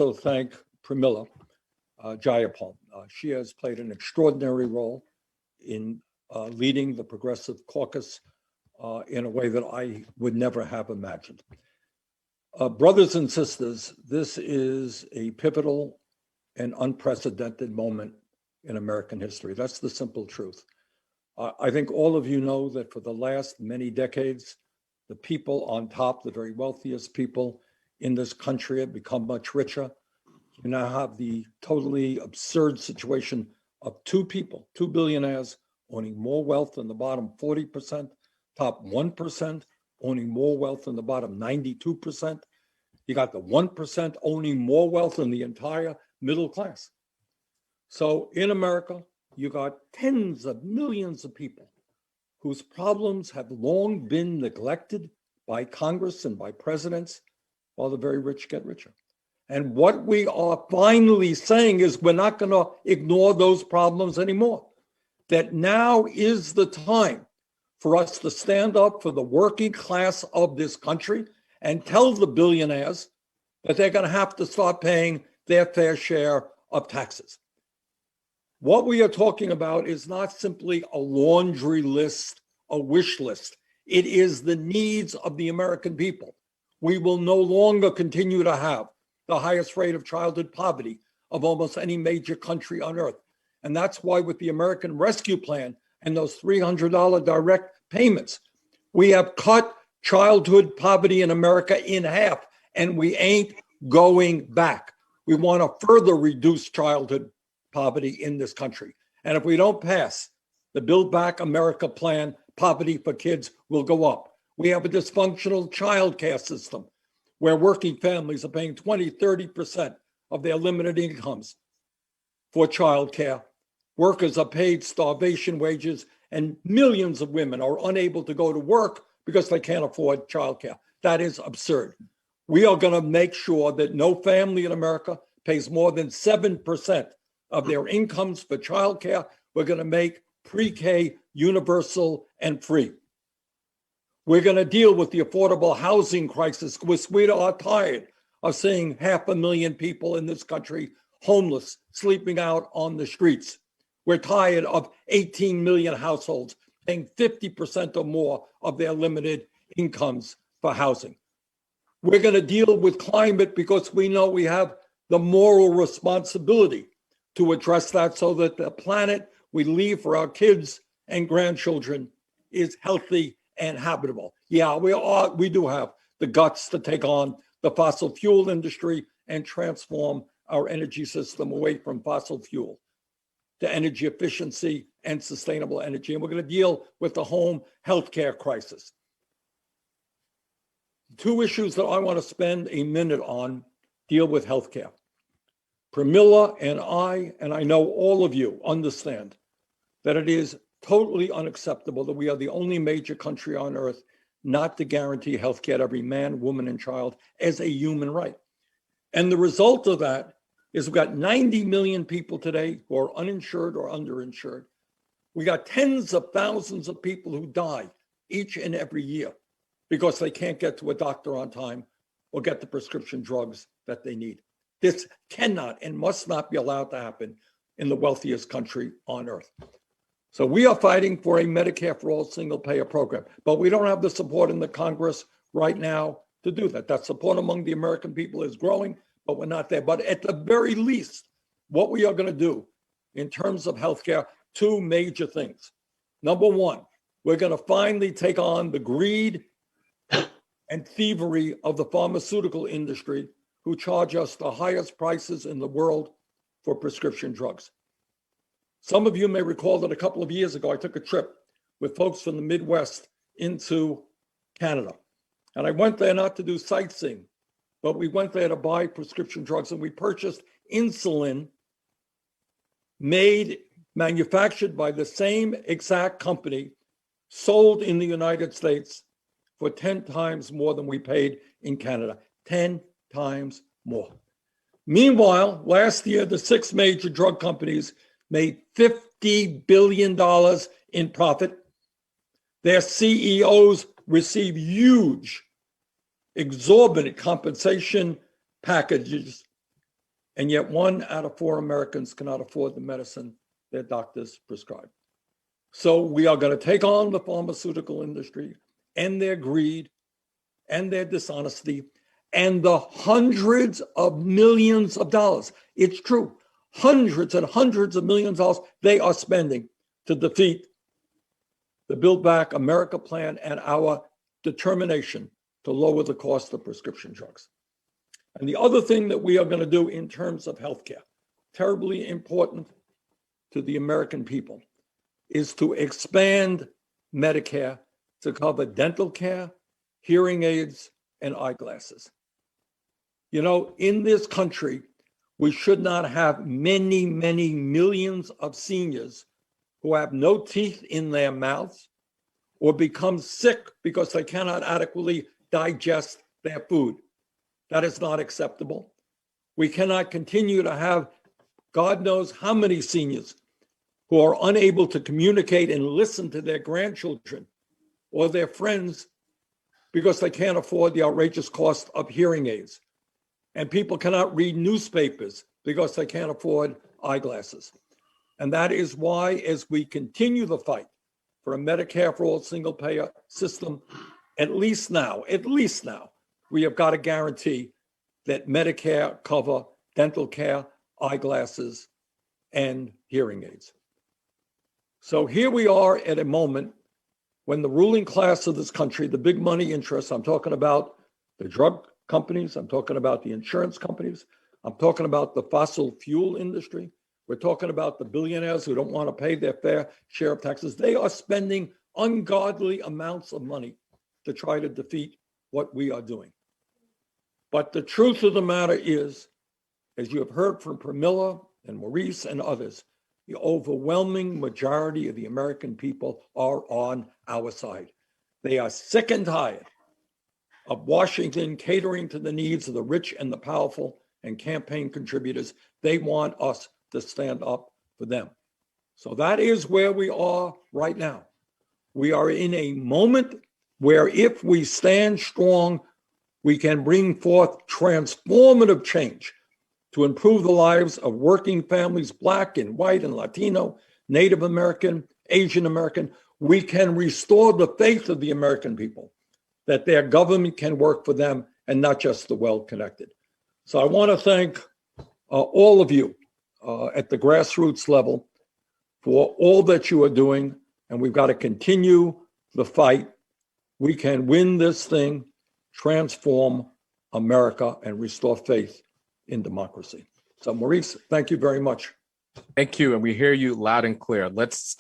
also thank Pramila Jayapal. She has played an extraordinary role in leading the Progressive Caucus in a way that I would never have imagined. Brothers and sisters, this is a pivotal and unprecedented moment in American history. That's the simple truth. I think all of you know that for the last many decades, the people on top, the very wealthiest people in this country, have become much richer. You now have the totally absurd situation of two people, two billionaires, owning more wealth than the bottom 40%, top 1% owning more wealth than the bottom 92%. You got the 1% owning more wealth than the entire middle class. So in America, you got tens of millions of people whose problems have long been neglected by Congress and by presidents, while the very rich get richer. And what we are finally saying is we're not going to ignore those problems anymore. That now is the time for us to stand up for the working class of this country and tell the billionaires that they're going to have to start paying their fair share of taxes. What we are talking about is not simply a laundry list, a wish list. It is the needs of the American people. We will no longer continue to have the highest rate of childhood poverty of almost any major country on earth. And that's why with the American Rescue Plan and those $300 direct payments, we have cut childhood poverty in America in half, and we ain't going back. We want to further reduce childhood poverty in this country. And if we don't pass the Build Back America plan, poverty for kids will go up. We have a dysfunctional child care system where working families are paying 20, 30% of their limited incomes for child care. Workers are paid starvation wages, and millions of women are unable to go to work because they can't afford child care. That is absurd. We are going to make sure that no family in America pays more than 7% of their incomes for child care. We're going to make pre-K universal and free. We're going to deal with the affordable housing crisis because we are tired of seeing 500,000 people in this country homeless, sleeping out on the streets. We're tired of 18 million households paying 50% or more of their limited incomes for housing. We're going to deal with climate because we know we have the moral responsibility to address that so that the planet we leave for our kids and grandchildren is healthy and habitable. Yeah, we do have the guts to take on the fossil fuel industry and transform our energy system away from fossil fuel to energy efficiency and sustainable energy. And we're going to deal with the home healthcare crisis. Two issues that I want to spend a minute on deal with healthcare. Pramila and I know all of you understand that it is totally unacceptable that we are the only major country on earth not to guarantee healthcare to every man, woman, and child as a human right. And the result of that is we've got 90 million people today who are uninsured or underinsured. We got tens of thousands of people who die each and every year because they can't get to a doctor on time or get the prescription drugs that they need. This cannot and must not be allowed to happen in the wealthiest country on earth. So we are fighting for a Medicare for all single payer program, but we don't have the support in the Congress right now to do that. That support among the American people is growing, but we're not there. But at the very least, what we are going to do in terms of healthcare, two major things. Number one, we're going to finally take on the greed and thievery of the pharmaceutical industry, who charge us the highest prices in the world for prescription drugs. Some of you may recall that a couple of years ago, I took a trip with folks from the Midwest into Canada. And I went there not to do sightseeing, but we went there to buy prescription drugs, and we purchased insulin manufactured by the same exact company, sold in the United States for 10 times more than we paid in Canada. 10 times more. Meanwhile, last year, the 6 major drug companies made $50 billion in profit. Their CEOs receive huge, exorbitant compensation packages And yet 1 out of 4 Americans cannot afford the medicine their doctors prescribe. So we are going to take on the pharmaceutical industry and their greed and their dishonesty and the hundreds of millions of dollars. It's true. Hundreds and hundreds of millions of dollars they are spending to defeat the Build Back America plan and our determination to lower the cost of prescription drugs. And the other thing that we are going to do in terms of healthcare, terribly important to the American people, is to expand Medicare to cover dental care, hearing aids, and eyeglasses. You know, in this country, we should not have many, many millions of seniors who have no teeth in their mouths or become sick because they cannot adequately digest their food. That is not acceptable. We cannot continue to have God knows how many seniors who are unable to communicate and listen to their grandchildren or their friends because they can't afford the outrageous cost of hearing aids. And people cannot read newspapers because they can't afford eyeglasses. And that is why, as we continue the fight for a Medicare for all single payer system, at least now, we have got to guarantee that Medicare cover dental care, eyeglasses, and hearing aids. So here we are at a moment when the ruling class of this country, the big money interests, I'm talking about the drug companies, I'm talking about the insurance companies, I'm talking about the fossil fuel industry, we're talking about the billionaires who don't want to pay their fair share of taxes. They are spending ungodly amounts of money to try to defeat what we are doing. But the truth of the matter is, as you have heard from Pramila and Maurice and others, the overwhelming majority of the American people are on our side. They are sick and tired of Washington catering to the needs of the rich and the powerful and campaign contributors. They want us to stand up for them. So that is where we are right now. We are in a moment where if we stand strong, we can bring forth transformative change to improve the lives of working families, Black and white and Latino, Native American, Asian American. We can restore the faith of the American people that their government can work for them and not just the well-connected. So I want to thank all of you at the grassroots level for all that you are doing, and we've got to continue the fight. We can win this thing, transform America, and restore faith in democracy. So Maurice, thank you very much. Thank you. And we hear you loud and clear. Let's stay